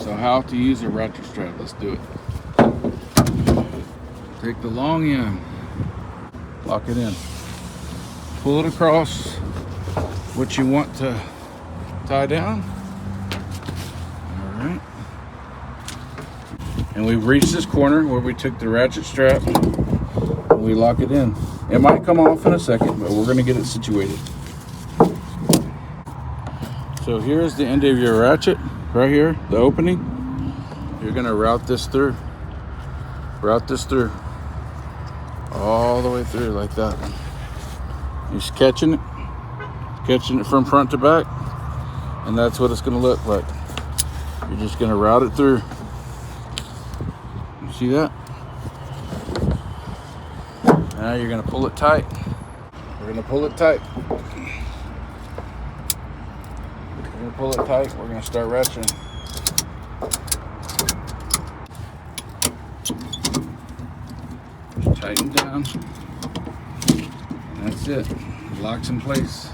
So how to use a ratchet strap. Let's do it. Take the long end, lock it in, pull it across what you want to tie down. All right. And we've reached this corner where we took the ratchet strap and we lock it in. It might come off in a second, but we're going to get it situated. So here's the end of your ratchet, right here, the opening. You're going to route this through all the way through like that. You're just catching it from front to back, and that's what it's going to look like. You're just going to route it through. You see that? Now you're going to pull it tight. We're going to pull it tight. We're going to pull it tight. We're going to start ratcheting. Just tighten down. And that's it. It locks in place.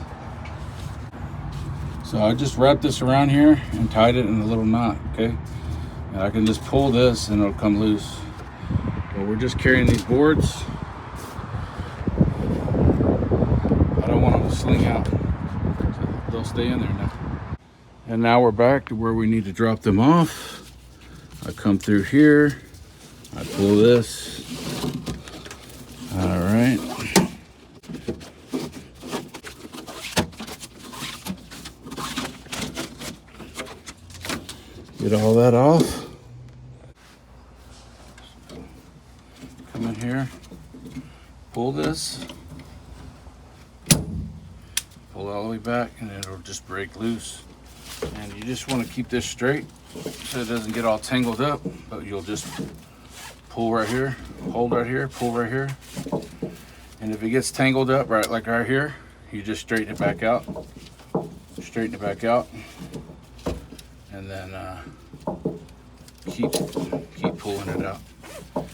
So I just wrapped this around here and tied it in a little knot, okay? And I can just pull this and it'll come loose. But we're just carrying these boards. I don't want them to sling out. So they'll stay in there now. And now we're back to where we need to drop them off. I come through here. I pull this. All right. Get all that off. Come in here. Pull this. Pull it all the way back and it'll just break loose. And you just want to keep this straight so it doesn't get all tangled up, but you'll just pull right here, hold right here, pull right here. And if it gets tangled up right like right here, you just straighten it back out. Straighten it back out. And then keep pulling it out.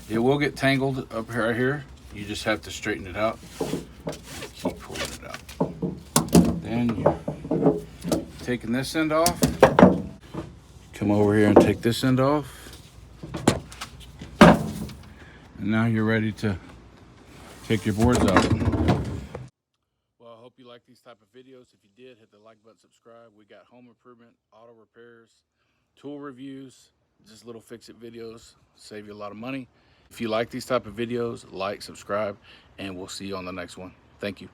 It will get tangled up right here. You just have to straighten it out. Keep pulling it out. Then you're taking this end off. Come over here and take this end off. And now you're ready to take your boards out. Well, I hope you like these type of videos. If you did, hit the like button, subscribe. We got home improvement, auto repairs, tool reviews, just little fix-it videos, save you a lot of money. If you like these type of videos, like, subscribe, and we'll see you on the next one. Thank you.